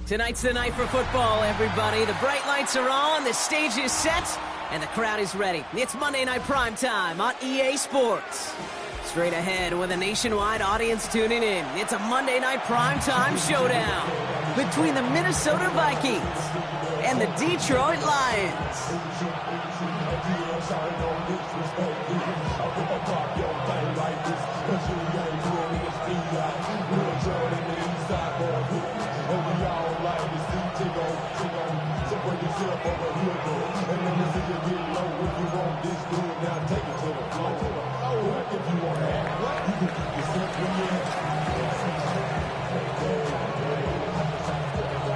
Tonight's the night for football, everybody. The bright lights are on, the stage is set, and the crowd is ready. It's Monday Night Prime Time on EA Sports. Straight ahead with a nationwide audience tuning in, it's a Monday Night Prime Time showdown between the Minnesota Vikings and the Detroit Lions.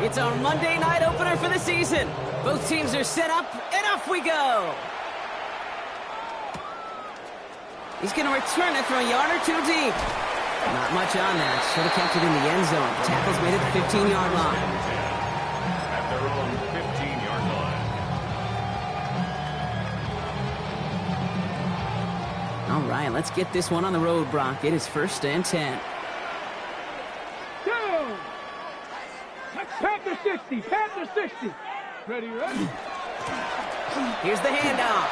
It's our Monday night opener for the season. Both teams are set up, and off we go. He's going to return it from a yard or two deep. Not much on that. Should have kept it in the end zone. Tackle's made at the 15-yard line. At their own 15-yard line. All right, let's get this one on the road, Brock. It is 1st and 10. Down. Panther 60. Panther 60. Ready, ready. Here's the handoff.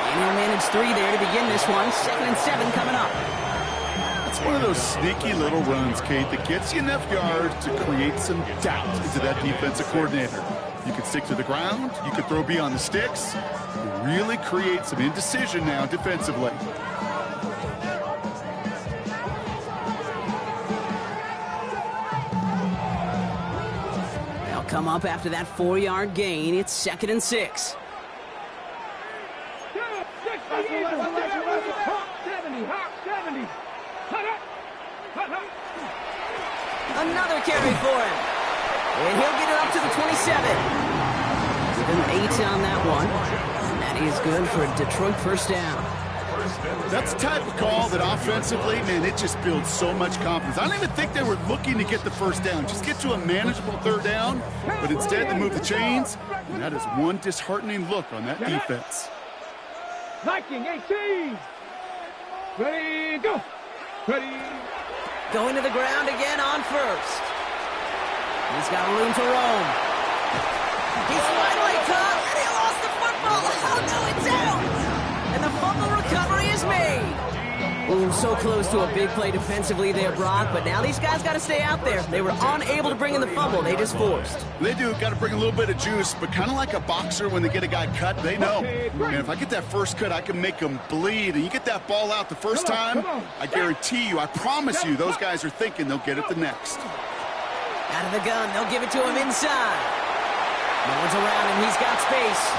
And he'll manage 3 there to begin this one. 2nd and 7 coming up. It's one of those sneaky little runs, Kate, that gets you enough yards to create some doubt into that defensive coordinator. You can stick to the ground. You can throw beyond the sticks. You really create some indecision now defensively. They'll come up after that 4-yard gain. It's 2nd and 6. 70. Another carry for him. And he'll get it up to the 27. Give him 8 on that one. That is good for a Detroit 1st down. That's the type of call that offensively, man, it just builds so much confidence. I don't even think they were looking to get the 1st down. Just get to a manageable 3rd down. But instead, they move the chains. And that is one disheartening look on that defense. Viking 18. Ready, go. Ready. Going to the ground again on 1st. He's got room to roam. He's finally caught, and he lost the football. Oh, no, it's out. And the fumble recovery is made. Ooh, so close to a big play defensively there, Brock, but now these guys got to stay out there. They were unable to bring in the fumble. They just forced. They do. Got to bring a little bit of juice, but kind of like a boxer when they get a guy cut, they know. And if I get that first cut, I can make them bleed. And you get that ball out the first time, I guarantee you, I promise you, those guys are thinking they'll get it the next. Out of the gun, they'll give it to him inside. No one's around him. He's got space.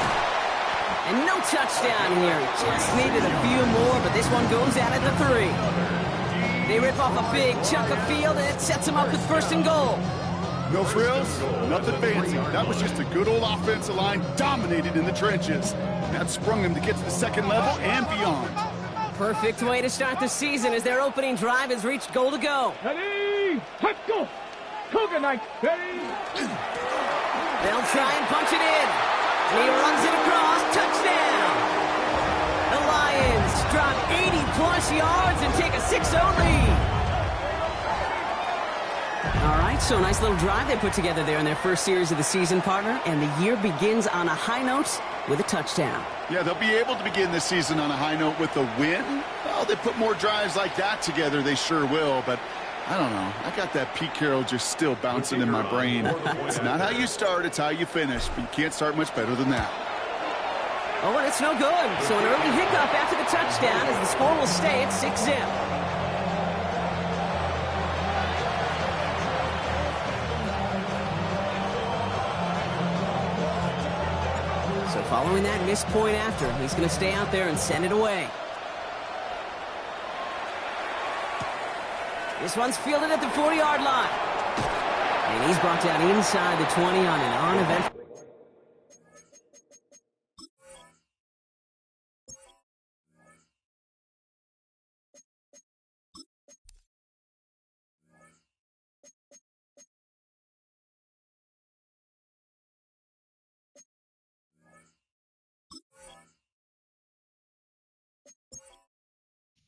And no touchdown here. Just needed a few more, but this one goes out at the 3. They rip off a big chunk of field, and it sets them up with 1st and goal. No frills, nothing fancy. That was just a good old offensive line dominated in the trenches. That sprung them to get to the 2nd level and beyond. Perfect way to start the season as their opening drive has reached goal to go. Ready, let's go. Cougar Knights, ready. They'll try and punch it in. And he runs it across. Touchdown. The Lions drop 80-plus yards and take a 6-0 lead. All right, so a nice little drive they put together there in their first series of the season, partner. And the year begins on a high note with a touchdown. Yeah, they'll be able to begin this season on a high note with a win. Well, they put more drives like that together, they sure will, but I don't know. I got that Pete Carroll just still bouncing in my brain. It's not how you start, it's how you finish. But you can't start much better than that. Oh, and it's no good. So an early hiccup after the touchdown as the score will stay at 6-0. So following that missed point after, he's going to stay out there and send it away. This one's fielded at the 40-yard line. And he's brought down inside the 20 on an uneventful.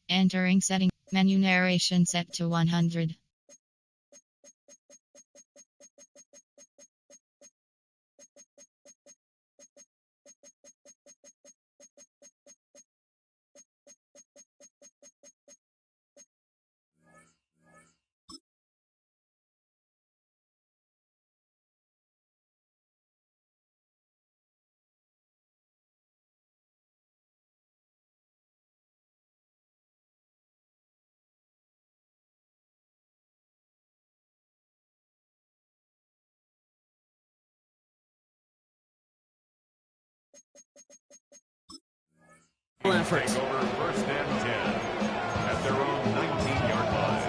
Entering setting. Menu narration set to 100. effort. Take over 1st and 10 at their own 19-yard line.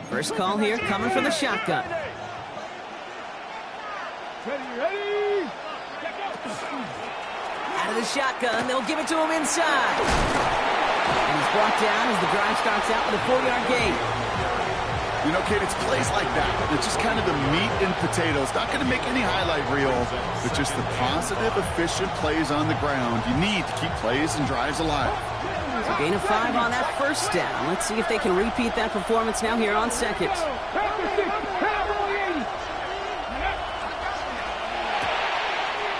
First call here coming from the shotgun. Ready. Out of the shotgun, they'll give it to him inside. And he's brought down as the drive starts out with a 4-yard gain. You know, kid, it's plays like that. It's just kind of the meat and potatoes. Not going to make any highlight reel, but just the positive, efficient plays on the ground. You need to keep plays and drives alive. So gain of 5 on that first down. Let's see if they can repeat that performance now here on second.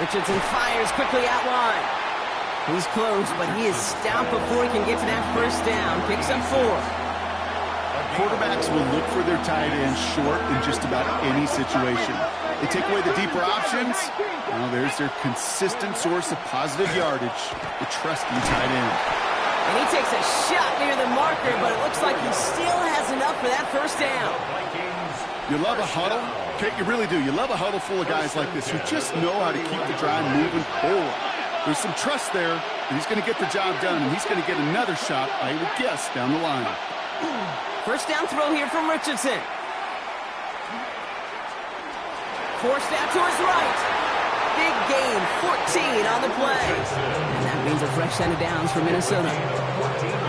Richardson fires quickly out wide. He's close, but he is stopped before he can get to that first down. Picks up 4. Quarterbacks will look for their tight ends short in just about any situation. They take away the deeper options. Well, there's their consistent source of positive yardage, the trusty tight end. And he takes a shot near the marker, but it looks like he still has enough for that first down. You love a huddle? Okay, you really do. You love a huddle full of guys like this who just know how to keep the drive moving forward. There's some trust there, and he's going to get the job done, and he's going to get another shot, I would guess, down the line. First down throw here from Richardson. Forced out to his right. Big gain, 14 on the play. And that means a fresh set of downs for Minnesota.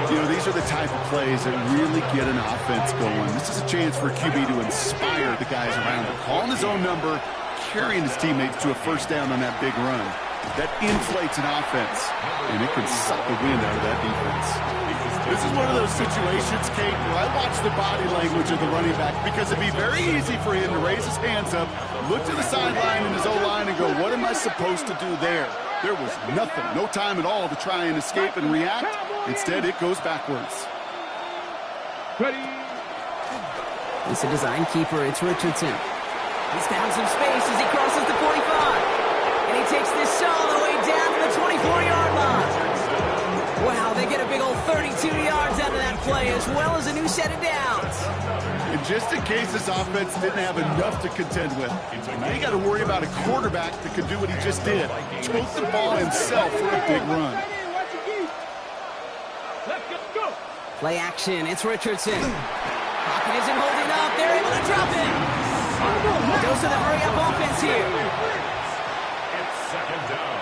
You know, these are the type of plays that really get an offense going. This is a chance for a QB to inspire the guys around him. Calling his own number, carrying his teammates to a first down on that big run. That inflates an offense, and it can suck the wind out of that defense. This is one of those situations, Kate, where I watch the body language of the running back because it'd be very easy for him to raise his hands up, look to the sideline in his O-line and go, what am I supposed to do there? There was nothing, no time at all to try and escape and react. Instead, it goes backwards. Ready. It's a design keeper. It's Richardson. He's found some space as he crosses the 45. And he takes this all the way down to the 24-yard line. Wow, they get a big old 32 yards out of that play, as well as a new set of downs. And just in case this offense didn't have enough to contend with, now you got to worry about a quarterback that could do what he just did. Tote the ball himself for a big run. Play action, it's Richardson. Pocket isn't holding up, they're able to drop it. Goes to the hurry-up offense here. It's 2nd down.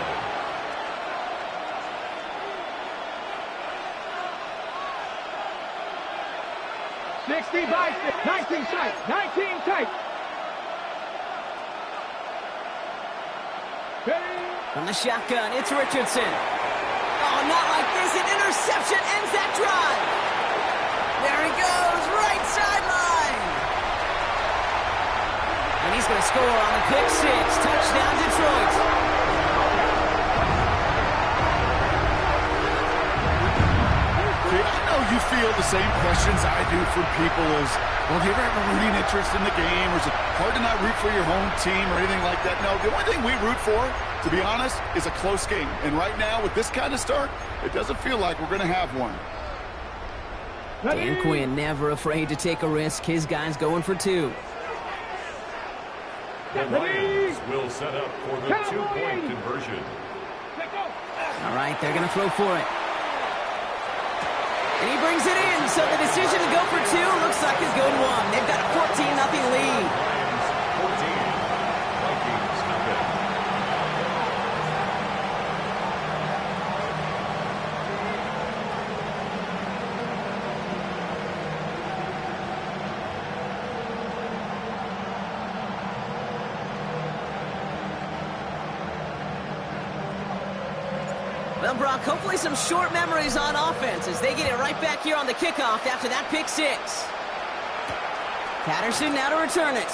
Sixty by 19 tight. 19 tight. Ready. From the shotgun, it's Richardson. Oh, not like this. An interception ends that drive. There he goes, right sideline. And he's going to score on the pick 6. Touchdown, Detroit. You feel the same questions I do from people as, well, do you ever have a rooting interest in the game, or is it hard to not root for your home team or anything like that? No, the only thing we root for, to be honest, is a close game. And right now, with this kind of start, it doesn't feel like we're going to have one. Dan Quinn never afraid to take a risk. His guy's going for 2. The Lions will set up for the 2-point conversion. All right, they're going to throw for it. And he brings it in, so the decision to go for 2 looks like a good one. They've got a 14-0 lead. Lions 14, Vikings nothing. Well, Brock, hopefully some short memories on offense as they get it right back here on the kickoff after that pick 6. Patterson now to return it.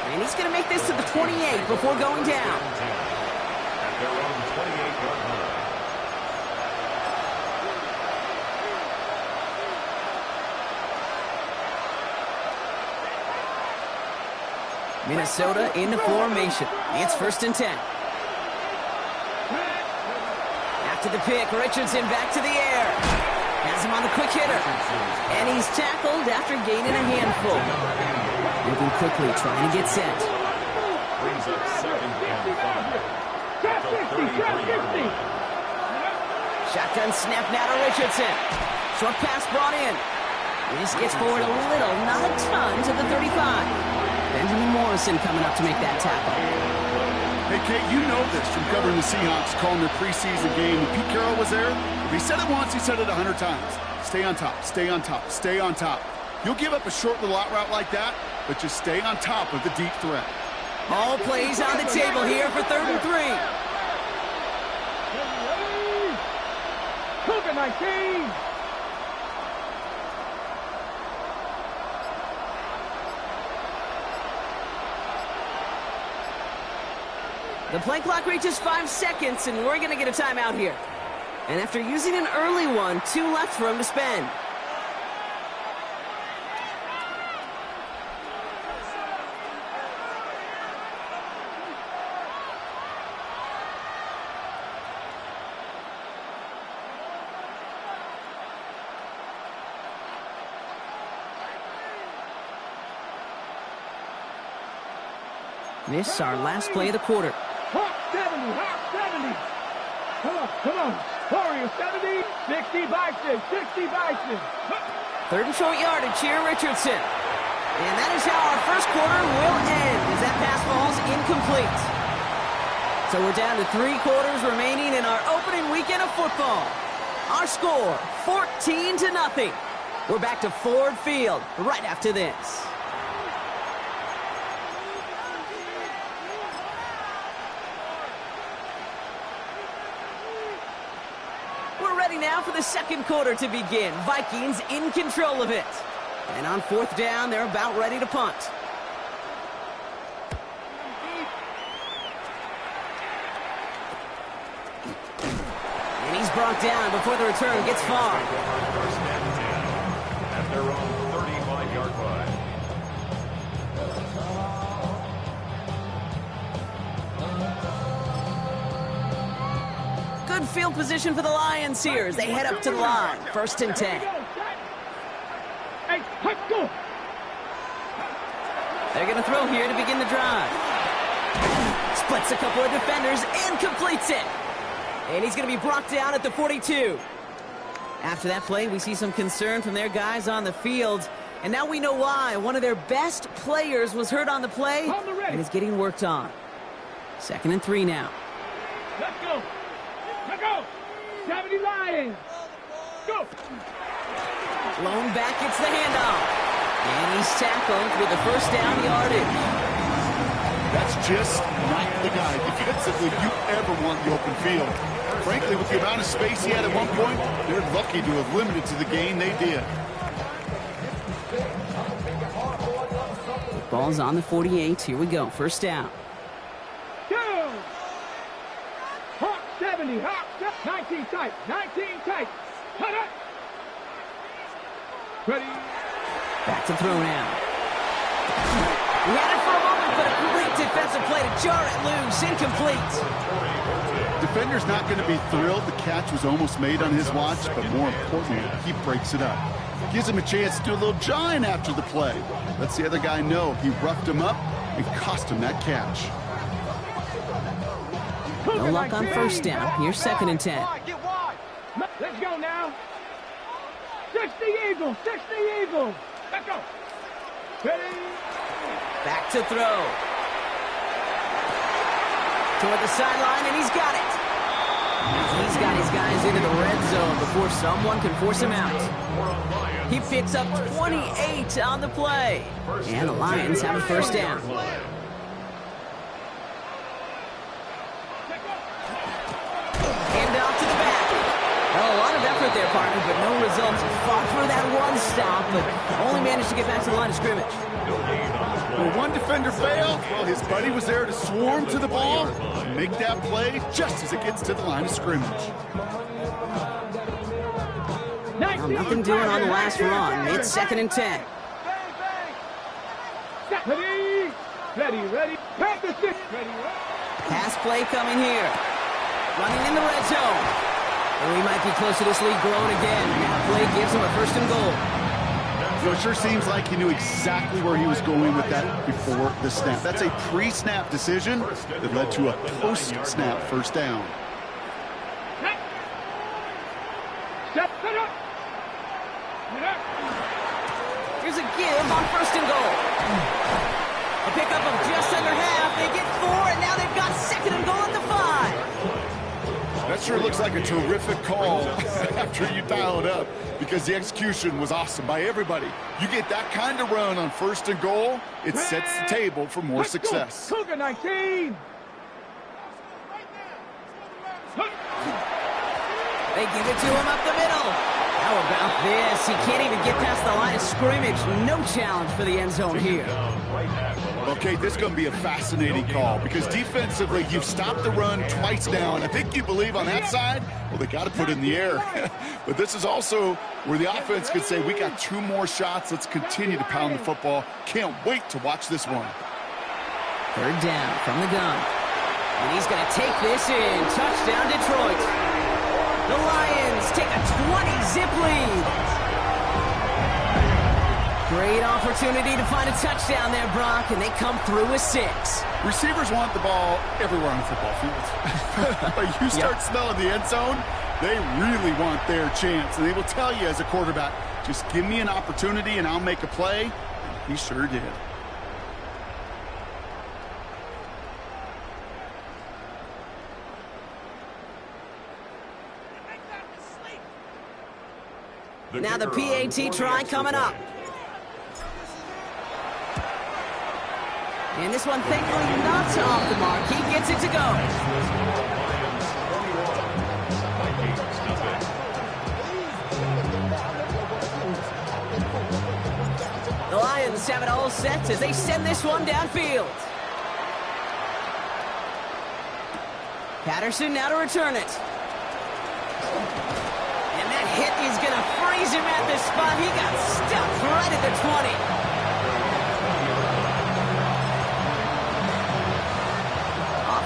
And he's going to make this to the 28 before going down. At their own 28-yard line. Minnesota in the formation. It's 1st and 10. After the pick, Richardson back to the air. Has Has him on the quick hitter. And he's tackled after gaining a handful. Moving quickly, trying to get set. Brings up second and 5. At the 33-yard line. Shotgun snap now to Richardson. Short pass brought in. This gets forward a little, not a ton, to the 35. Benjamin Morrison coming up to make that tackle. Hey, Kate, you know this from covering the Seahawks, calling their preseason game. When Pete Carroll was there, if he said it once, he said it 100 times. Stay on top, stay on top, stay on top. You'll give up a short little out route like that, but just stay on top of the deep threat. All plays on the table here for 3rd and 3. Cougar 19. The play clock reaches 5 seconds, and we're going to get a timeout here. And after using an early one, 2 left for him to spend. This is our last play of the quarter. Hawk 70, Hawk 70. Come on. Warrior 70, 60 Bison, 60 Bison. 3rd and short yardage here, Richardson. And that is how our first quarter will end, as that pass falls incomplete. So we're down to 3 quarters remaining in our opening weekend of football. Our score, 14-0. We're back to Ford Field right after this. Now for the second quarter to begin. Vikings in control of it. And on 4th down, they're about ready to punt. And he's brought down before the return gets far. First and 10 at their own 35-yard line. Good field position for the Lions here as they head up to the line. 1st and 10. Hey, let's go. They're going to throw here to begin the drive. Splits a couple of defenders and completes it. And he's going to be brought down at the 42. After that play, we see some concern from their guys on the field. And now we know why. One of their best players was hurt on the play and is getting worked on. 2nd and 3 now. Let's go. Let's go. 70 Lions. Go. Blown back, gets the handoff. And he's tackled with the first down yardage. That's just not the guy defensively you ever want in the open field. Frankly, with the amount of space he had at one point, they're lucky to have limited to the gain they did. Ball's on the 48. Here we go. 1st down. Go. Hawk 70. Hawk 19 tight. 19 tight. Cut it. Ready. Back to throw now. He had it for a moment, but a complete defensive play to jar it loose. Incomplete. Defender's not going to be thrilled the catch was almost made on his watch, but more importantly, he breaks it up. Gives him a chance to do a little jawing after the play. Lets the other guy know he roughed him up and cost him that catch. No luck on 1st down. Here's 2nd and 10. Let's go now. 60 Eagles. 60 Eagles. Let's go. Ready. Back to throw. Toward the sideline, and he's got it. He's got his guys into the red zone before someone can force him out. He picks up 28 on the play. And the Lions have a 1st down. Hand off to the back. Well, a lot of effort there, partner, but no results. Fought for that one stop, but only managed to get back to the line of scrimmage. When one defender failed, well, his buddy was there to swarm to the ball and make that play just as it gets to the line of scrimmage. Well, nothing doing on the last run. It's 2nd and 10. Ready. Ready. Ready. Practice it. Ready. Pass play coming here. Running in the red zone. And we might be close to this lead growing again. That play gives him a 1st and goal. So it sure seems like he knew exactly where he was going with that before the snap. That's a pre-snap decision that led to a post-snap 1st down. Here's a give on 1st and goal. A pickup of just under half. They get 4, and now they've got 2nd and goal at the 5. That sure looks like a terrific call after you dial it up, because the execution was awesome by everybody. You get that kind of run on 1st and goal, it sets the table for more success. Cougar 19. They give it to him up the middle. How about this? He can't even get past the line of scrimmage. No challenge for the end zone here. Okay, this is going to be a fascinating call, because defensively, you've stopped the run twice now, and I think you believe on that side, well, they got to put it in the air. But this is also where the offense could say, we got 2 more shots. Let's continue to pound the football. Can't wait to watch this one. 3rd down from the gun. And he's going to take this in. Touchdown, Detroit. The Lions take a 20-zip lead. Great opportunity to find a touchdown there, Brock, and they come through with 6. Receivers want the ball everywhere on the football field. But you start smelling the end zone, they really want their chance. And they will tell you as a quarterback, just give me an opportunity and I'll make a play. He sure did. Now the PAT try coming up. And this one, thankfully, not off the mark. He gets it to go. The Lions have it all set as they send this one downfield. Patterson now to return it. And that hit is going to freeze him at this spot. He got stuck right at the 20.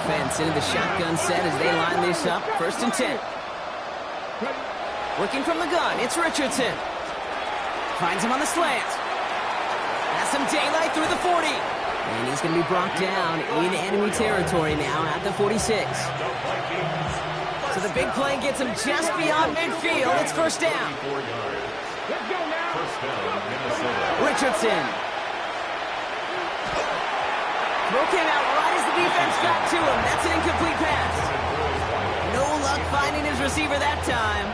Offense into the shotgun set as they line this up. 1st and 10. Looking from the gun, it's Richardson. Finds him on the slant. Has some daylight through the 40. And he's going to be brought down in enemy territory now at the 46. So the big play gets him just beyond midfield. It's 1st down. Richardson. Throw came out right as the defense got to him. That's an incomplete pass. No luck finding his receiver that time.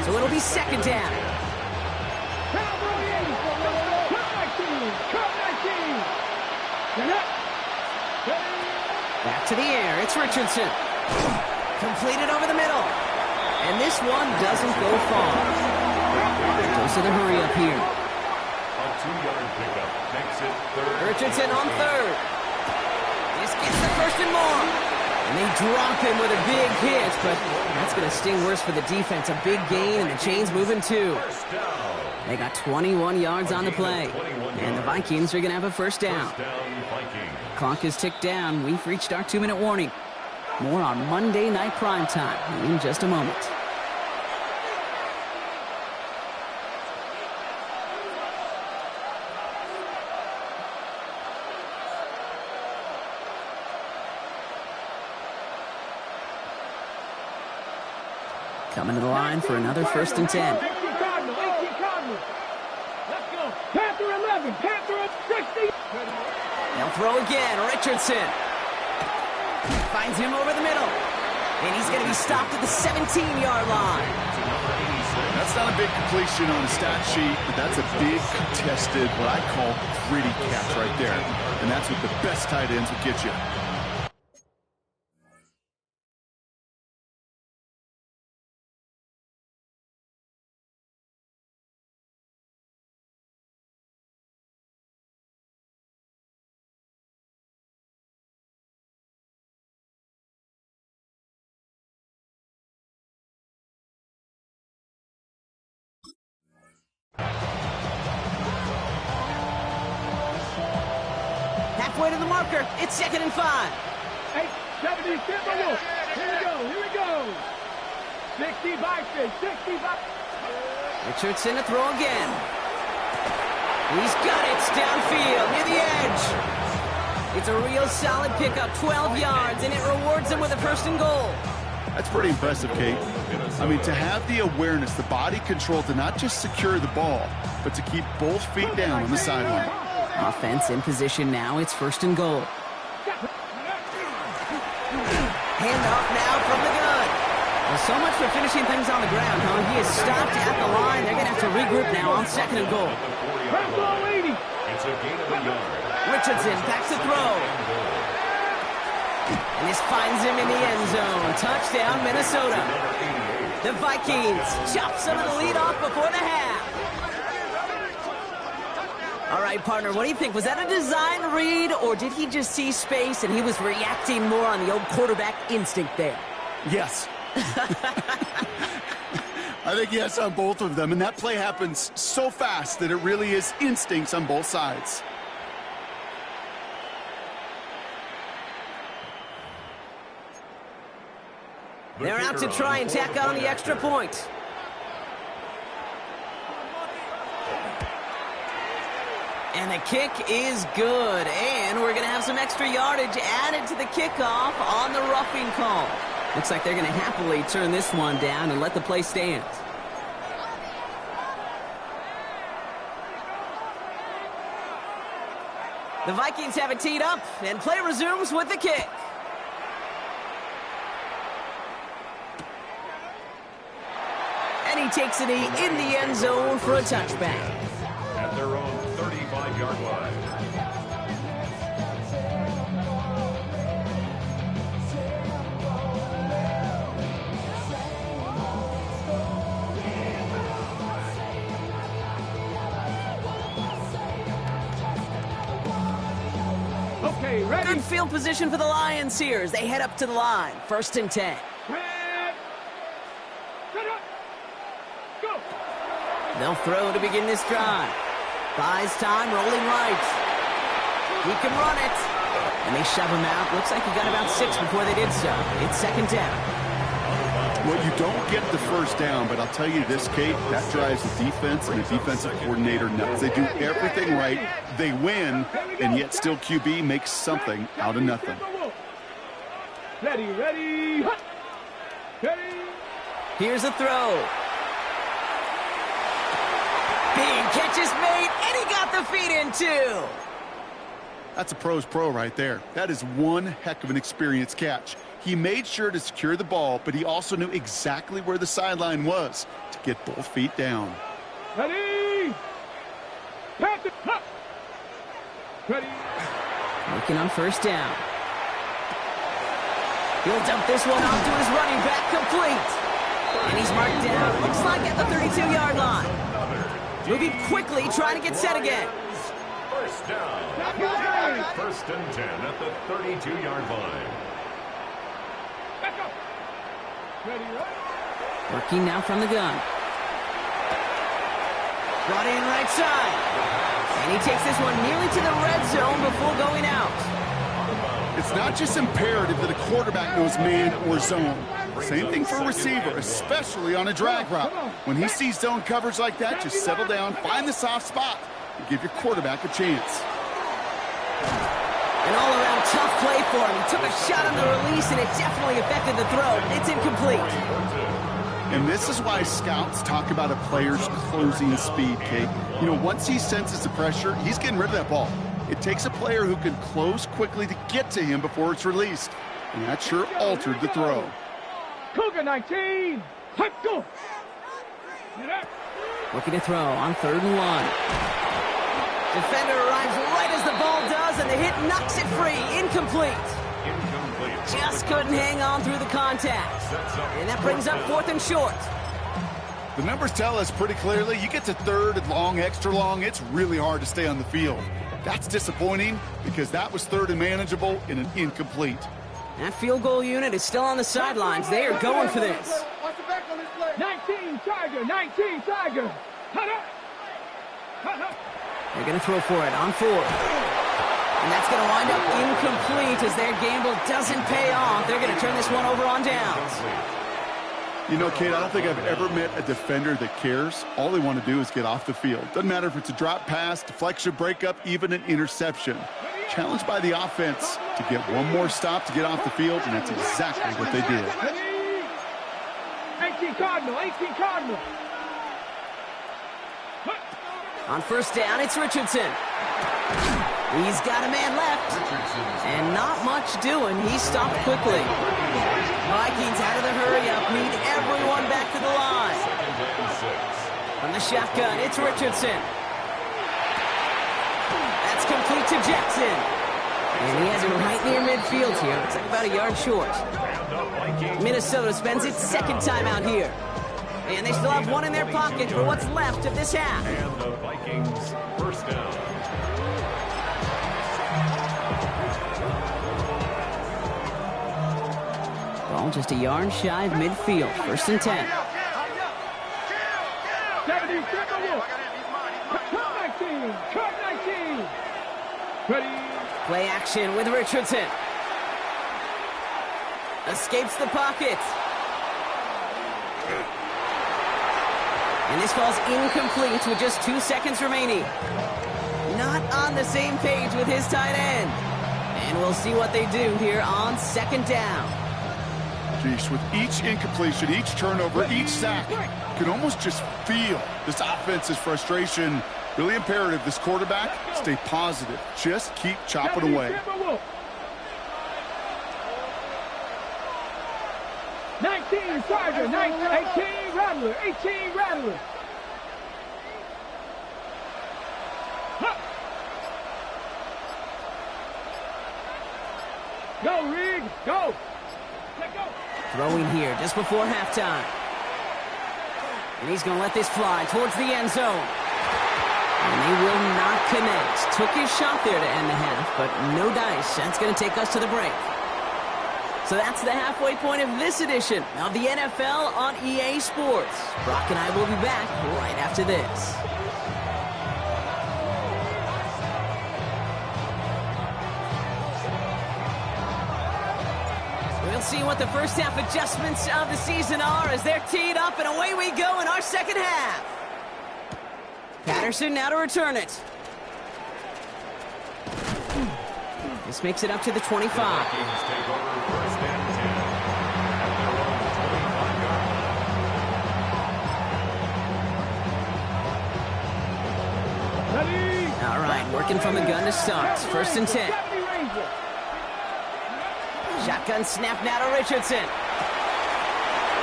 So it'll be 2nd down. Back to the air. It's Richardson. Completed over the middle. And this one doesn't go far. Goes to the hurry up here. A 2-yard pickup makes it 3rd. Richardson on 3rd. This gets the 1st and more. And they drop him with a big hit, but that's going to sting worse for the defense. A big gain, and the chain's moving too. They got 21 yards on the play. And the Vikings are going to have a 1st down. Clock is ticked down. We've reached our 2-minute warning. More on Monday Night Primetime in just a moment. Coming to the line for another 1st and 10. Let's go. Panther 11. Panther 60. They'll throw again. Richardson finds him over the middle. And he's going to be stopped at the 17-yard line. That's not a big completion on a stat sheet, but that's a big contested, what I call gritty catch right there. And that's what the best tight ends will get you. Halfway to the marker. It's 2nd and 5. 8, 70, Here we go. 60 Vikings, 60 Vikings. Richardson to throw again. He's got it downfield near the edge. It's a real solid pickup, 12 yards, and it rewards him with a 1st and goal. That's pretty impressive, Kate. I mean, to have the awareness, the body control to not just secure the ball, but to keep both feet down on the sideline. Offense in position now. It's 1st and goal. Handoff now from the gun. Well, so much for finishing things on the ground, huh? He is stopped at the line. They're going to have to regroup now on 2nd and goal. It's a gain of a yard. Richardson back to throw. And this finds him in the end zone. Touchdown, Minnesota. The Vikings chop some of the lead off before the half. All right, partner, what do you think? Was that a design read, or did he just see space and he was reacting more on the old quarterback instinct there? Yes. I think yes on both of them, and that play happens so fast that it really is instincts on both sides. They're out to try and tack on the extra point. And the kick is good. And we're going to have some extra yardage added to the kickoff on the roughing call. Looks like they're going to happily turn this one down and let the play stand. The Vikings have it teed up, and play resumes with the kick. And he takes it in the end zone for a touchback. At their own 35-yard line. Okay, ready? Good field position for the Lions here as they head up to the line. 1st and 10. They'll throw to begin this drive. Buys time, rolling right. He can run it. And they shove him out. Looks like he got about 6 before they did so. It's 2nd down. Well, you don't get the 1st down, but I'll tell you this, Kate, that drives the defense and the defensive coordinator nuts. They do everything right. They win, and yet still QB makes something out of nothing. Ready, ready, ready. Here's a throw. Big catch is made, and he got the feet in too. That's a pro's pro right there. That is one heck of an experienced catch. He made sure to secure the ball, but he also knew exactly where the sideline was to get both feet down. Ready? Pass it. Ready? Working on 1st down. He'll dump this one off to his running back, complete. And he's marked down, looks like at the 32-yard line. Moving quickly, trying to get set again. 1st down. 1st and 10 at the 32-yard line. Back up. Ready, ready. Working now from the gun. Brought in right side. And he takes this one nearly to the red zone before going out. It's not just imperative that a quarterback knows man or zone. Same thing for a receiver, especially on a drag route. When he sees zone coverage like that, just settle down, find the soft spot, and give your quarterback a chance. An all-around tough play for him. He took a shot on the release, and it definitely affected the throw. It's incomplete. And this is why scouts talk about a player's closing speed, Kate. You know, once he senses the pressure, he's getting rid of that ball. It takes a player who can close quickly to get to him before it's released. And that sure altered the throw. Cougar 19. Let's go. Looking to throw on 3rd and 1. Defender arrives right as the ball does, and the hit knocks it free. Incomplete. Just couldn't hang on through the contact. And that brings up 4th and short. The numbers tell us pretty clearly, you get to 3rd and long, extra long, it's really hard to stay on the field. That's disappointing because that was 3rd and manageable in an incomplete. That field goal unit is still on the sidelines. They are going for this. 19 Tiger, 19 Tiger. They're going to throw for it on 4th. And that's going to wind up incomplete as their gamble doesn't pay off. They're going to turn this one over on downs. You know, Kate, I don't think I've ever met a defender that cares. All they want to do is get off the field. Doesn't matter if it's a drop pass, deflection, breakup, even an interception. Challenged by the offense to get one more stop to get off the field, and that's exactly what they did. 18 Cardinal, 18 Cardinal. On first down, it's Richardson. He's got a man left, and not much doing. He stopped quickly. Vikings out of the hurry-up, need everyone back to the line. From the shotgun, it's Richardson. That's complete to Jackson. And he has it right near midfield here. Looks like about a yard short. Minnesota spends its second time out here. And they still have one in their pocket for what's left of this half. And the Vikings first down. Ball just a yard shy of midfield. First and 10. 70, Cut 19, Cut 19. Ready. Play action with Richardson. Escapes the pocket. And this falls incomplete with just 2 seconds remaining. Not on the same page with his tight end. And we'll see what they do here on second down. Geesh, with each incompletion, each turnover, each sack, you can almost just feel this offense's frustration. Really imperative, this quarterback, stay positive. Just keep chopping away. 19 Charger, 18 Rattler, 18 Rattler. Go, Rig, go. Let go. Throwing here just before halftime. And he's going to let this fly towards the end zone. And they will not connect. Took his shot there to end the half, but no dice. That's going to take us to the break. So that's the halfway point of this edition of the NFL on EA Sports. Brock and I will be back right after this. We'll see what the first half adjustments of the season are as they're teed up, and away we go in our second half. Patterson now to return it. This makes it up to the 25. Vikings take over first and 10 at their own 25 yard line. Ready. All right, working from the gun to start. First and 10. Shotgun snap now to Richardson.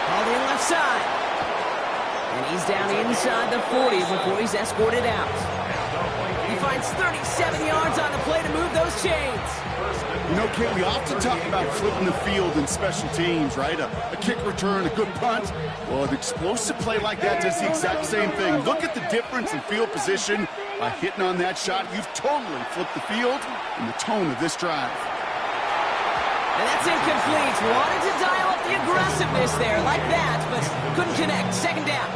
Called in left side. And he's down inside the 40 before he's escorted out. He finds 37 yards on the play to move those chains. You know, Kate, we often talk about flipping the field in special teams, right? A kick return, a good punt. Well, an explosive play like that does the exact same thing. Look at the difference in field position. By hitting on that shot, you've totally flipped the field and the tone of this drive. And that's incomplete. Wanted to dial up the aggressiveness there like that, but couldn't connect. Second down.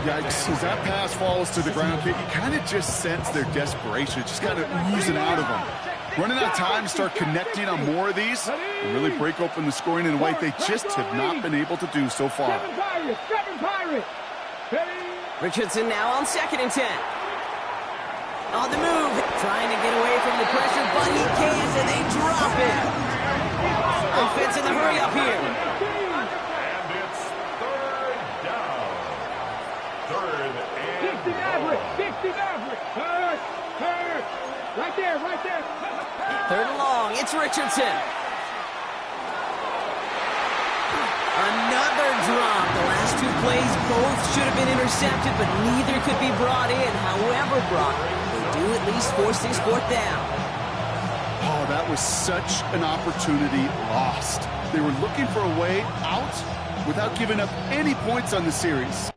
Yikes, as that pass falls to the ground, Kate, you kind of just sense their desperation. Just kind of oozing out of them. Running out of time to start connecting on more of these and really break open the scoring in a way they just have not been able to do so far. Seven Pirates. Richardson now on second and 10. On the move, trying to get away from the pressure, but he can't, and they drop it. Offense in the hurry up here. And it's third down. Third and 60 Maverick. 60 Maverick. Hurt. Right there, right there. Third and long, it's Richardson. Another drop. The last two plays both should have been intercepted, but neither could be brought in. However, Brock, they do at least force this fourth down. Oh, that was such an opportunity lost. They were looking for a way out without giving up any points on the series.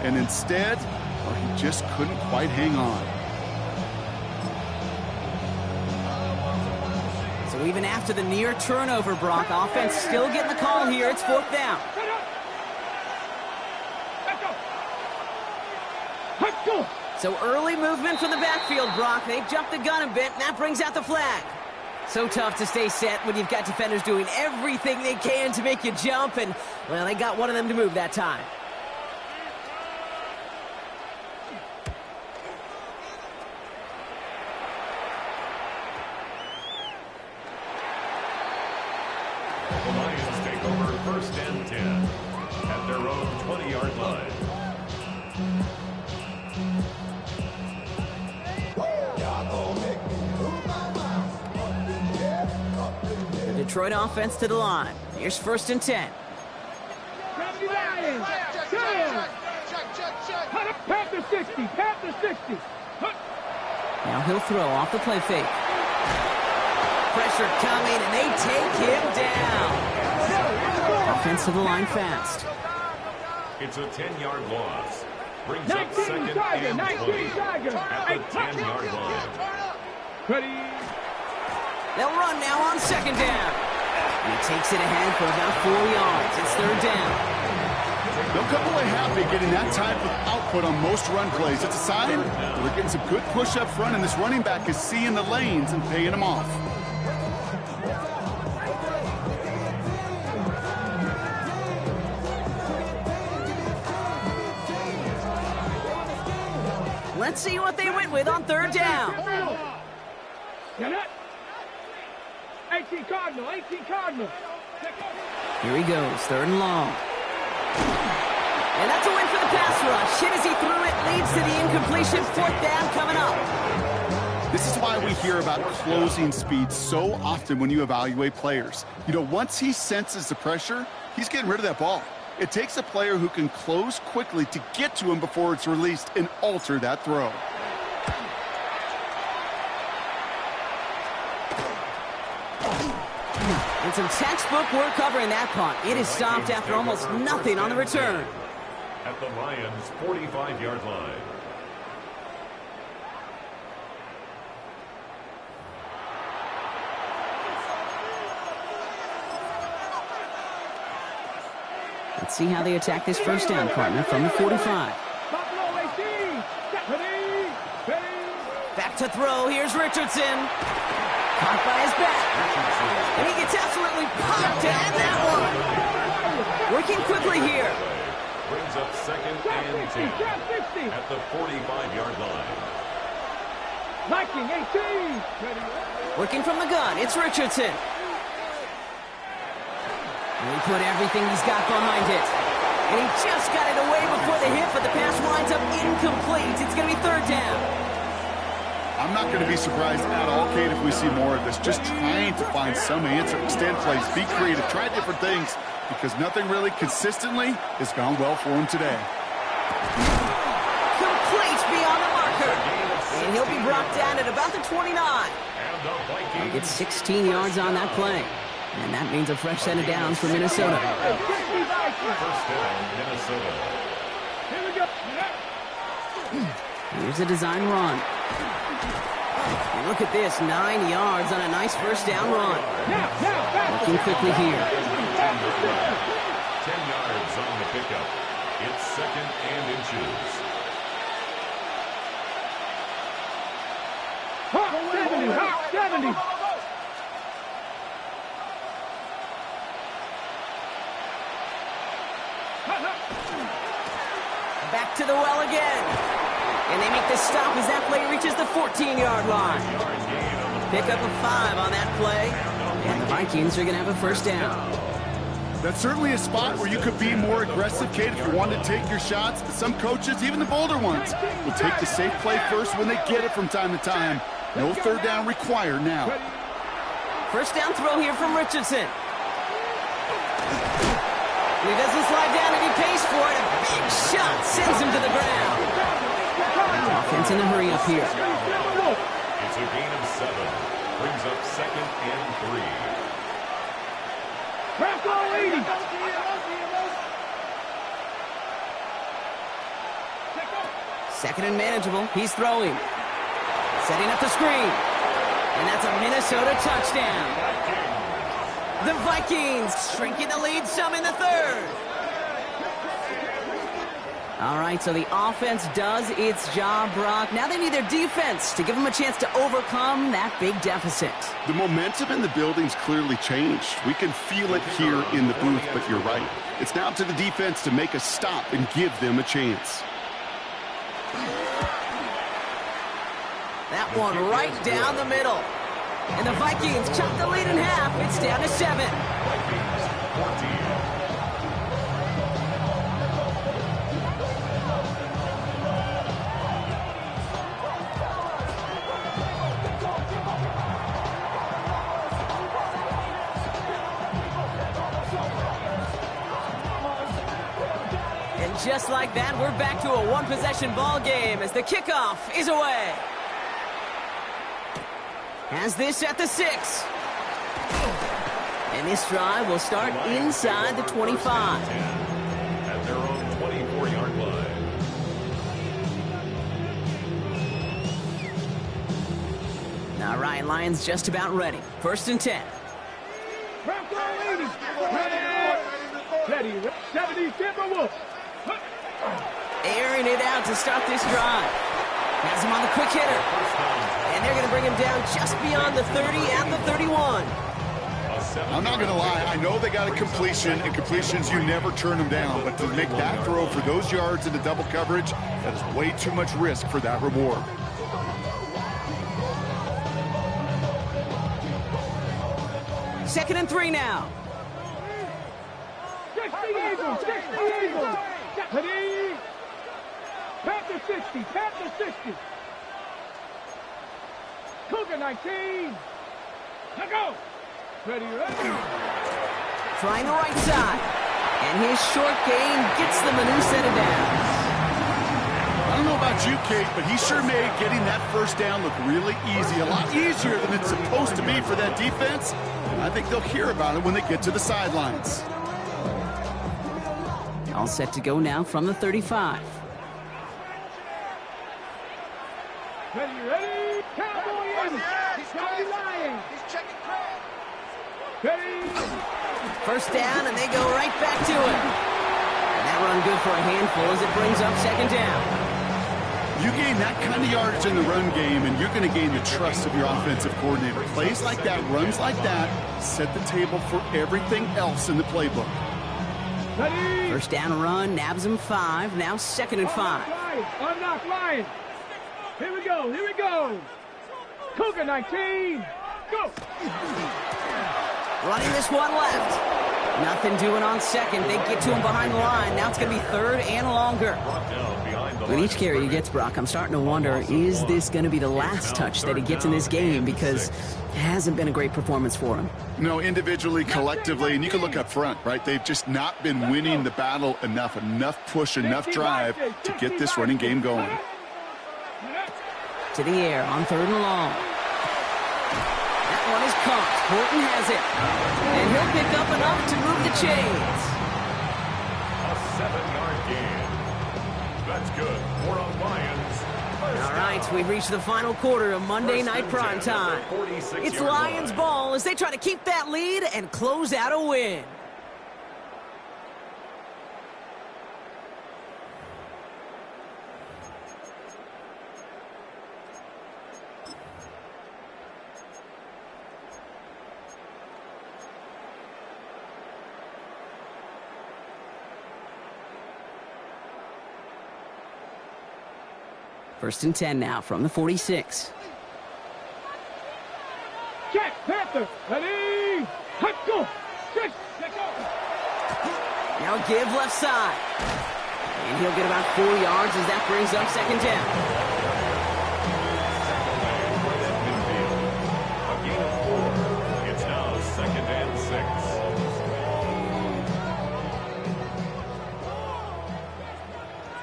And instead, well, he just couldn't quite hang on. So even after the near turnover, Brock, offense still getting the call here. It's 4th down. So early movement from the backfield, Brock. They jumped the gun a bit, and that brings out the flag. So tough to stay set when you've got defenders doing everything they can to make you jump, and, well, they got one of them to move that time. The Lions take over 1st and 10 at their own 20-yard line. The Detroit offense to the line. Here's 1st and 10. Panther 60, Panther 60. Now he'll throw off the play fake. Pressure coming, and they take him down. Offense to the line fast. It's a 10-yard loss. Brings 19 up 2nd Tiger, and 19 20 Tiger. at the 10-yard line. Ready. They'll run now on 2nd down. He takes it ahead for about 4 yards. It's 3rd down. They'll come away happy getting that type of output on most run plays. It's a sign that they're getting some good push up front, and this running back is seeing the lanes and paying them off. Let's see what they went with on 3rd down. Get it. 18 Cardinal, 18 Cardinal. Here he goes, 3rd and long. And that's a win for the pass rush. Hit as he threw it, leads to the incompletion. 4th down coming up. This is why we hear about closing speed so often when you evaluate players. You know, once he senses the pressure, he's getting rid of that ball. It takes a player who can close quickly to get to him before it's released and alter that throw. And some textbook work covering that punt. It is stopped after almost nothing on the return. At the Lions' 45-yard line. Let's see how they attack this 1st down, partner, from the 45. Back to throw. Here's Richardson. Caught by his back. And he gets absolutely popped at that one. Working quickly here. Brings up 2nd and 10 at the 45-yard line. Viking 18. Working from the gun. It's Richardson. And he put everything he's got behind it. And he just got it away before the hit, but the pass winds up incomplete. It's going to be 3rd down. I'm not going to be surprised at all, Kate, if we see more of this. Just trying to find some answer. Extend plays, be creative, try different things, because nothing really consistently has gone well for him today. Complete beyond the marker. And he'll be brought down at about the 29. He'll get 16 yards on that play. And that means a fresh set of downs for Minnesota. 1st down, Minnesota. Here we go. Here's a design run. And look at this, 9 yards on a nice 1st down run. Looking quickly here. 10 yards on the pickup. It's 2nd and inches. 70. Back to the well again. And they make the stop as that play reaches the 14-yard line. Pick up a 5 on that play. And the Vikings are going to have a 1st down. That's certainly a spot where you could be more aggressive, Kate, if you wanted to take your shots. But some coaches, even the bolder ones, will take the safe play first when they get it from time to time. No 3rd down required now. 1st down throw here from Richardson. He doesn't slide down and he pays for it. A big shot sends him to the ground. Offense in a hurry up here. It's a gain of 7. Brings up 2nd and 3. Bracco 80. Second and manageable. He's throwing. Setting up the screen. And that's a Minnesota touchdown. The Vikings shrinking the lead some in the third. All right, so the offense does its job, Brock. Now they need their defense to give them a chance to overcome that big deficit. The momentum in the building's clearly changed. We can feel it here in the booth, but you're right. It's now up to the defense to make a stop and give them a chance. That one right down the middle. And the Vikings chop the lead in half. It's down to 7. And just like that, we're back to a one-possession ball game as the kickoff is away. Has this at the 6. And this drive will start inside the 25. At their own 24-yard line. All right, Lions just about ready. 1st and 10. Ready, 70 Timberwolves. Airing it out to start this drive. Has him on the quick hitter. And they're going to bring him down just beyond the 30 and the 31. I'm not going to lie. I know they got a completion, and completions, you never turn them down. But to make that throw for those yards into double coverage, that is way too much risk for that reward. Second and 3 now. 60 Eagles, 60 Eagles. Ready? Panther 60, Panther 60. Cougar 19. Let go. Ready, ready. Trying the right side. And his short gain gets them a new set of downs. I don't know about you, Kate, but he sure made getting that first down look really easy. A lot easier than it's supposed to be for that defense. And I think they'll hear about it when they get to the sidelines. All set to go now from the 35. Ready, ready. Cowboy in. Cowboy Lions. He's checking crowd. Ready. First down, and they go right back to it. And that run good for a handful as it brings up 2nd down. You gain that kind of yardage in the run game, and you're going to gain the trust of your offensive coordinator. Plays like that, runs like that, set the table for everything else in the playbook. Ready. First down run, nabs him 5. Now 2nd and 5. Unlock Lions. Here we go, here we go. Cougar 19. Go. Running this one left. Nothing doing on 2nd. They get to him behind the line. Now it's going to be 3rd and longer. With each carry he gets, Brock, I'm starting to wonder, is this going to be the last touch that he gets in this game? Because it hasn't been a great performance for him. No, individually, collectively, and you can look up front, right? They've just not been winning the battle enough push, enough drive to get this running game going. To the air on 3rd and long. That one is caught. Horton has it. And he'll pick up enough to move the chains. A 7-yard gain. That's good for a Lions. All right, we've reached the final quarter of Monday Night Primetime. It's Lions ball as they try to keep that lead and close out a win. First and 10 now from the 46. Check, Panther. Ready. Let's go. Check, let go. Now give left side. And he'll get about 4 yards as that brings up 2nd down. A gain of 4. It's now 2nd and 6.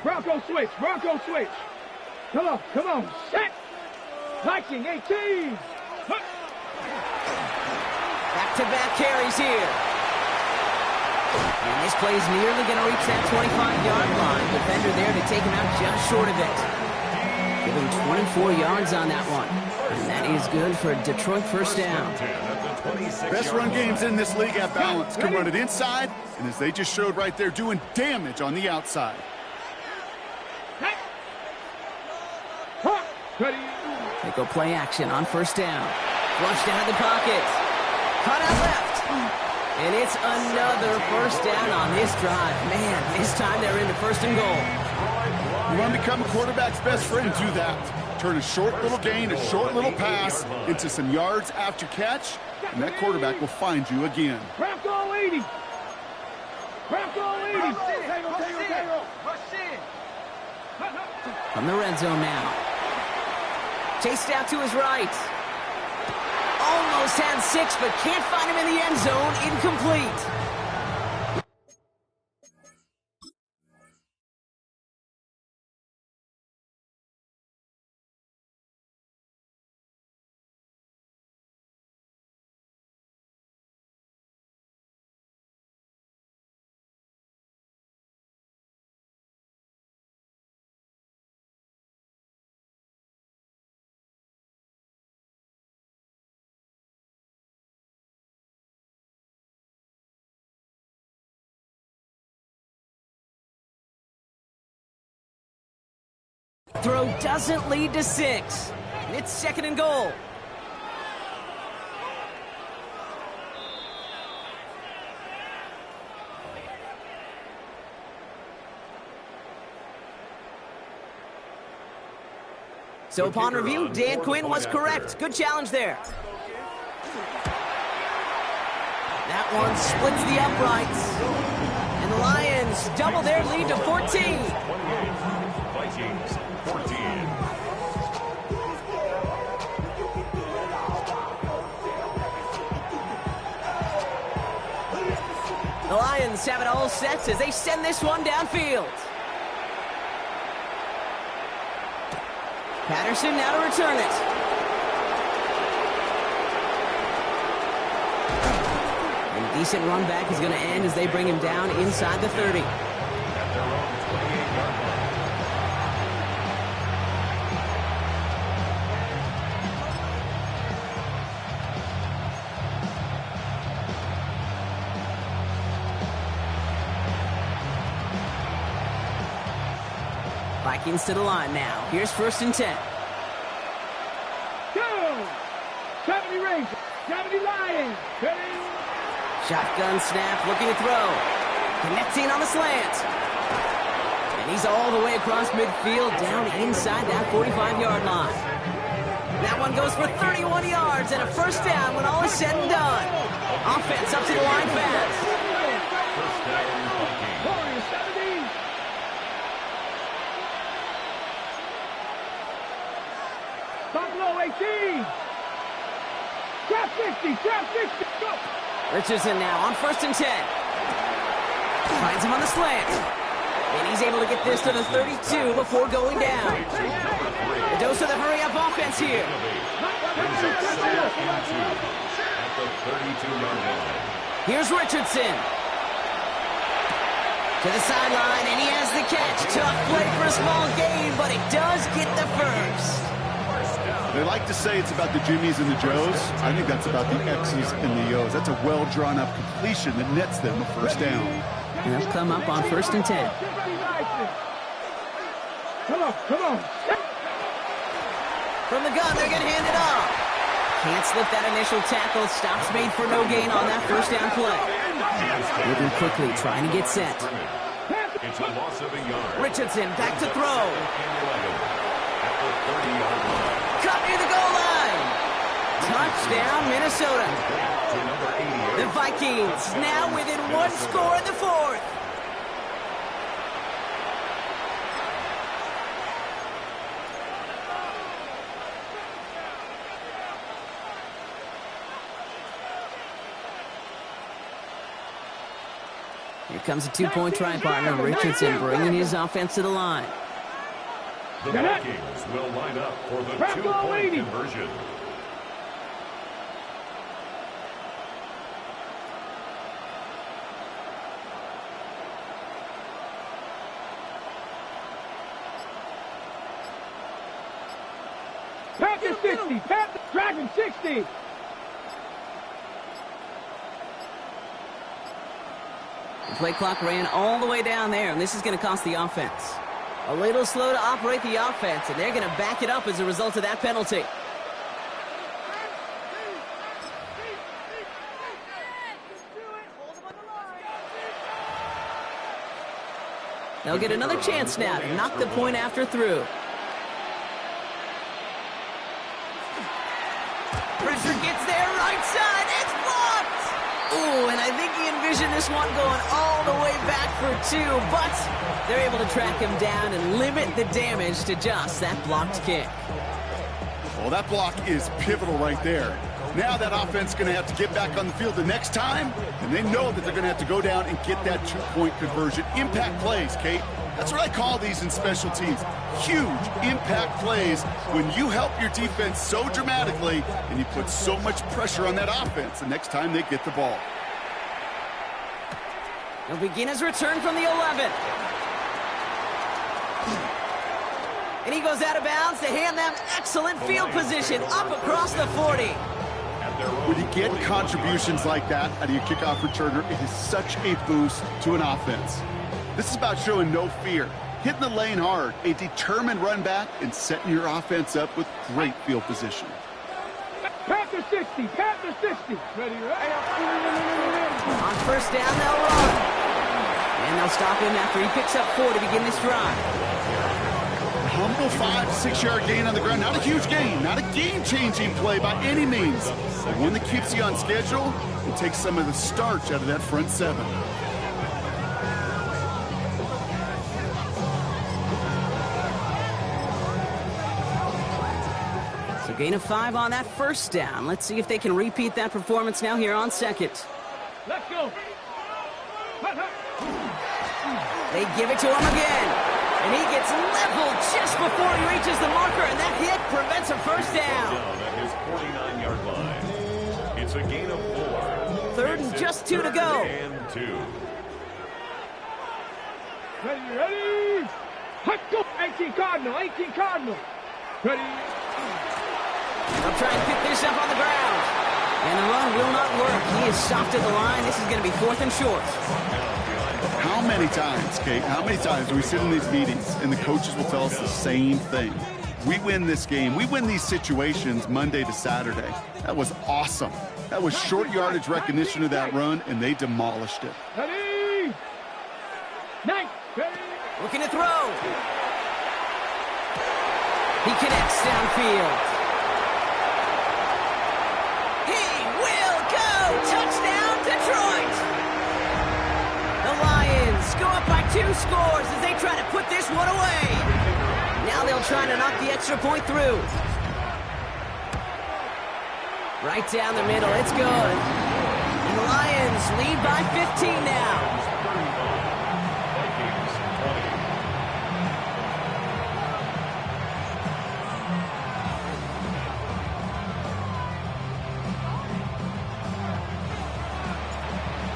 Bronco switch, Bronco switch. Come on, set. Viking 18. Back-to-back carries here. And this play's nearly going to reach that 25-yard line. Defender there to take him out just short of it. Give him 24 yards on that one. And that is good for a Detroit first down. Best run games in this league have balance. Can run it inside, and as they just showed right there, doing damage on the outside. They go play action on first down. Flushed out of the pocket. Cut out left. And it's another first down on this drive. Man, this time they're into first and goal. You want to become a quarterback's best friend, do that. Turn a short little gain, a short little pass into some yards after catch, and that quarterback will find you again. Craft all 80. Craft all 80. From the red zone now. Chased out to his right. Almost had 6, but can't find him in the end zone. Incomplete. Throw doesn't lead to 6. And it's second and goal. So upon review, Dan Quinn was correct. Good challenge there. That one splits the uprights. And the Lions double their lead to 14. Vikings 14. The Lions have it all set as they send this one downfield. Patterson now to return it. And a decent run back is going to end as they bring him down inside the 30. At their own 28-yard line. Vikings to the line now. Here's first and 10. Go! 70 Rangers, 70 Lions. Shotgun snap, looking to throw. Connecting on the slant. And he's all the way across midfield, down inside that 45-yard line. That one goes for 31 yards and a first down when all is said and done. Offense up to the line fast. First down, Vikings. Warriors 70. Buffalo 18. Trap 60, trap 60. Go. Richardson now on first and 10. Finds him on the slant. And he's able to get this to the 32 before going down. A dose of the hurry-up offense here. Brings up second and 2 at the 32-yard line. Here's Richardson. To the sideline, and he has the catch. Tough play for a small gain, but it does get the first. They like to say it's about the Jimmies and the Joes. I think that's about the X's and the O's. That's a well-drawn-up completion that nets them a first down. And they'll come up on first and 10. Come on, come on. From the gun, they're going to hand it off. Can't slip that initial tackle. Stops made for no gain on that first down play. Moving quickly, trying to get set. It's a loss of a yard. Richardson back to throw. At the 30-yard line. Cut near the goal line. Touchdown, Minnesota. To number 88. The Vikings now within one score in the fourth. Here comes a two-point try partner. Richardson bringing his offense to the line. The Vikings will line up for the two-point conversion. Panther 60. Panther Dragon 60. The play clock ran all the way down there, and this is going to cost the offense. A little slow to operate the offense, and they're going to back it up as a result of that penalty. They'll get another chance now to knock the point after through. Pressure gets there, right side, it's blocked! Ooh, and I think he envisioned this one going all the way back for two, but they're able to track him down and limit the damage to just that blocked kick. Well, that block is pivotal right there. Now that offense is going to have to get back on the field the next time, and they know that they're going to have to go down and get that two-point conversion. Impact plays, Kate. That's what I call these in special teams. Huge impact plays when you help your defense so dramatically and you put so much pressure on that offense the next time they get the ball. He'll begin his return from the 11. And he goes out of bounds to hand them excellent field position up across the 40. When you get contributions like that out of your kickoff returner, it is such a boost to an offense. This is about showing no fear, hitting the lane hard, a determined run back, and setting your offense up with great field position. Panther 60. Panther 60. Ready, right? On first down, they'll run. And they'll stop him after he picks up 4 to begin this drive. Humble 5-6 yard gain on the ground. Not a huge gain, not a game-changing play by any means. But one that keeps you on schedule and takes some of the starch out of that front 7. So gain of 5 on that first down. Let's see if they can repeat that performance now here on second. Let's go. They give it to him again. And he gets leveled just before he reaches the marker, and that hit prevents a first down. At his 49-yard line. It's a gain of 4. Third and just 2 to go. And 2. Ready. Let's go. 18 Cardinal. 18 Cardinal. Ready. They'll try and pick this up on the ground. And the run will not work. He is stopped at the line. This is going to be 4th and short. How many times, Kate, how many times do we sit in these meetings and the coaches will tell us the same thing? We win this game. We win these situations Monday to Saturday. That was awesome. That was short yardage recognition of that run, and they demolished it. Ready. Nice. Ready. Looking to throw. He connects downfield. He will go. Touchdown, Detroit. The Lions go up by 2 scores as they try to put this one away. Now they'll try to knock the extra point through. Right down the middle, it's good. And the Lions lead by 15 now.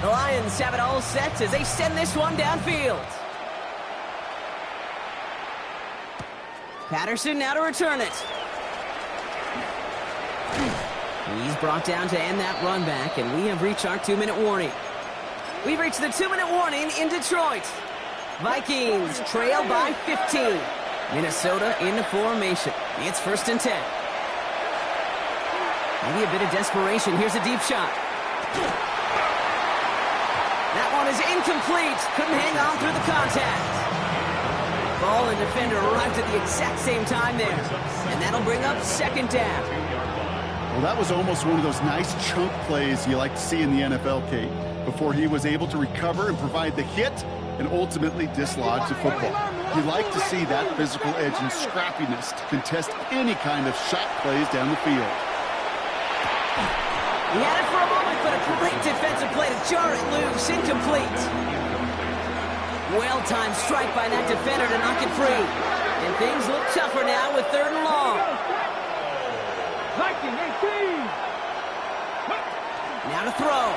The Lions have it all set as they send this one downfield. Patterson now to return it. He's brought down to end that run back, and we have reached our 2-minute warning. We've reached the 2-minute warning in Detroit. Vikings trail by 15. Minnesota in the formation. It's 1st and 10. Maybe a bit of desperation. Here's a deep shot. That one is incomplete. Couldn't hang on through the contact. Ball and defender arrived at the exact same time there. And that'll bring up 2nd down. Well, that was almost one of those nice chunk plays you like to see in the NFL, Kate, before he was able to recover and provide the hit and ultimately dislodge the football. You like to see that physical edge and scrappiness to contest any kind of shot plays down the field. He had it for a moment, but a great defensive play to jar it loose. Incomplete. Well-timed strike by that defender to knock it free. And things look tougher now with 3rd and long. Viking 18. Now to throw.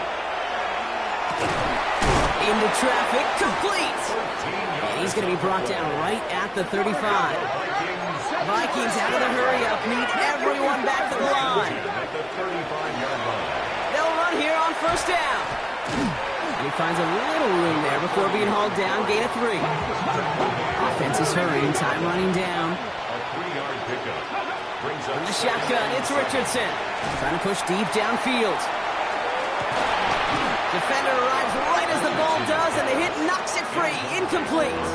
Into traffic, complete. And he's going to be brought down right at the 35. Vikings out of the hurry-up, need everyone back to the line. At the 35-yard line. They'll run here on first down. And he finds a little room there before being hauled down, gain of 3. Offense is hurrying, time running down. A 3-yard pickup. Brings up The shotgun, it's Richardson. Trying to push deep downfield. Defender arrives right as the ball does, and the hit knocks it free. Incomplete.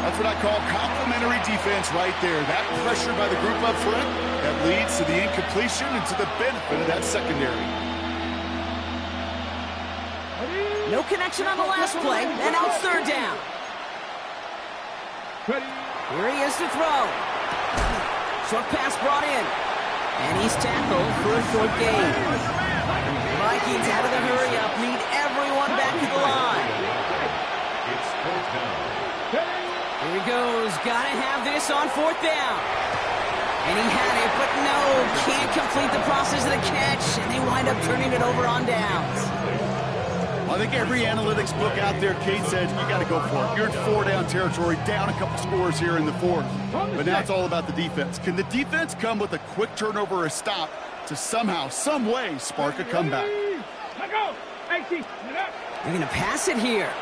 That's what I call complimentary defense right there. That pressure by the group up front, that leads to the incompletion and to the benefit of that secondary. No connection on the last play, and now it's third down. Here he is to throw. Short pass brought in. And he's tackled for a short gain. Vikings out of the hurry-up, need everyone back to the line. It's fourth down. Here he goes, gotta have this on fourth down. And he had it, but no, can't complete the process of the catch, and they wind up turning it over on downs. I think every analytics book out there, Kate says, you got to go for it. You're in 4-down territory, down a couple scores here in the fourth. But now it's all about the defense. Can the defense come with a quick turnover or a stop to somehow, some way, spark a comeback? They're going to pass it here.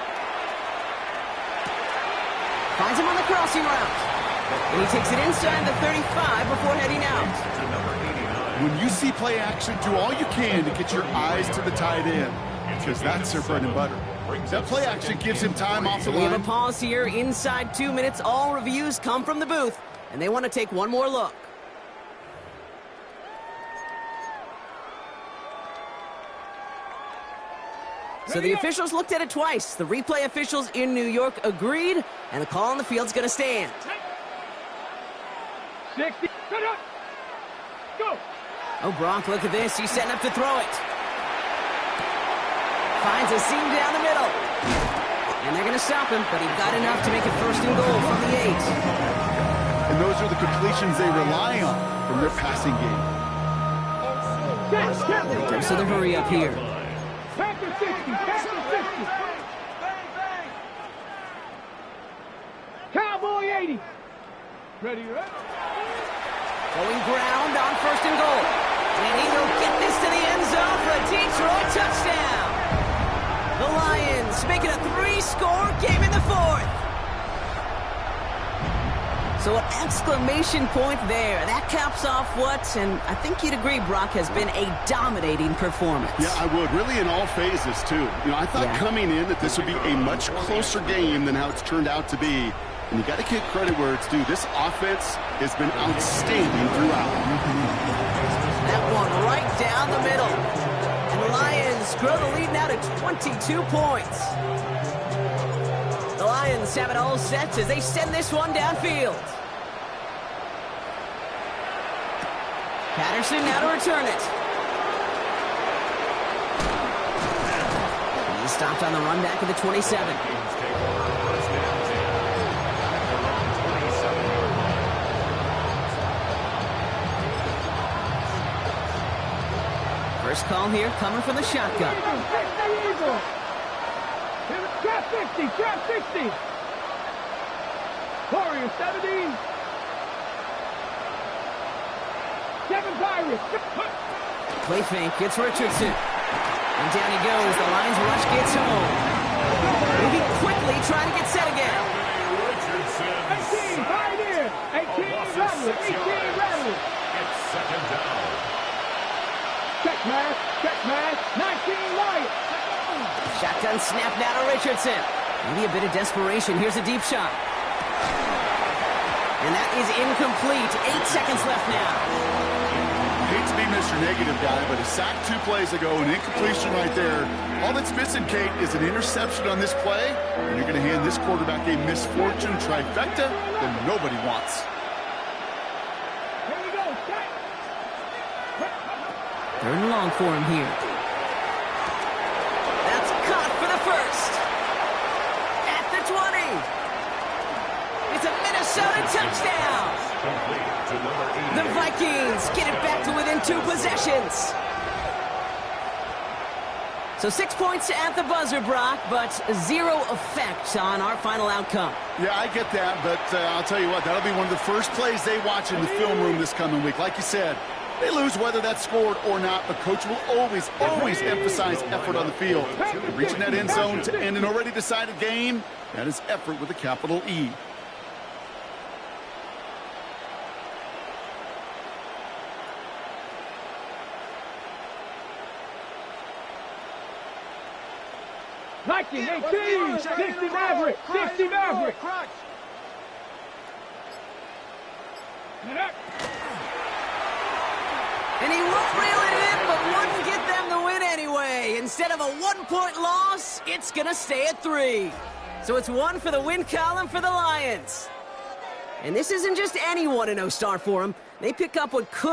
Finds him on the crossing route. And he takes it inside the 35 before heading out. When you see play action, do all you can to get your eyes to the tight end, because that's their bread and butter. That play action gives him time off the We have a line. pause here. Inside 2 minutes, all reviews come from the booth, and they want to take one more look. So the officials looked at it twice. The replay officials in New York agreed, and the call on the field's going to stand. 60. Go. Oh, Brock, look at this. He's setting up to throw it. Finds a seam down the middle. And they're going to stop him, but he got enough to make it first and goal from the 8. And those are the completions they rely on from their passing game. Goes to the hurry up here. Back to 60. Back to 60. Cowboy 80. Ready, right? Going ground on first and goal. And he will get this to the end zone for a Detroit touchdown. The Lions make it a 3-score game in the fourth. So an exclamation point there. That caps off what, and I think you'd agree, Brock, has been a dominating performance. Yeah, I would. Really in all phases, too. You know, I thought coming in that this would be a much closer game than how it's turned out to be. And you got to give credit where it's due. This offense has been outstanding throughout. That one right down the middle. And the Lions grow the lead now to 22 points. The Lions have it all set as they send this one downfield. Patterson now to return it. He's stopped on the run back at the 27. First call here coming from the shotgun. Trap 60. Trap 60. Warrior 70. 7 Pirates. Play fake, it's Richardson. And down he goes, the Lions rush gets home. Moving quickly, trying to get set again. 18, right in. 18, rattle. 18, rattle. It's second down. Check mass, 19, Lions. Shotgun snap now to Richardson. Maybe a bit of desperation. Here's a deep shot. And that is incomplete. 8 seconds left now. Hate to be Mr. Negative guy, but a sack 2 plays ago, an incompletion right there. All that's missing, Kate, is an interception on this play, and you're going to hand this quarterback a misfortune trifecta that nobody wants. Here we go. Check. Third and long for him here. That's caught for the first. At the 20. It's a Minnesota touchdown. Complete to number 88. The Vikings get it back to within 2 possessions. So 6 points at the buzzer, Brock, but 0 effect on our final outcome. Yeah, I get that, but I'll tell you what, that'll be one of the first plays they watch in the film room this coming week. Like you said, they lose whether that's scored or not, but Coach will always emphasize effort on the field. Reaching that end zone to end an already decided game, that is effort with a capital E. Vikings 18, 60 Maverick, 60 Maverick. And he won't reel it in, but wouldn't get them the win anyway. Instead of a 1-point loss, it's going to stay at 3. So it's 1 for the win column for the Lions. And this isn't just any 1-0 start for them. They pick up what could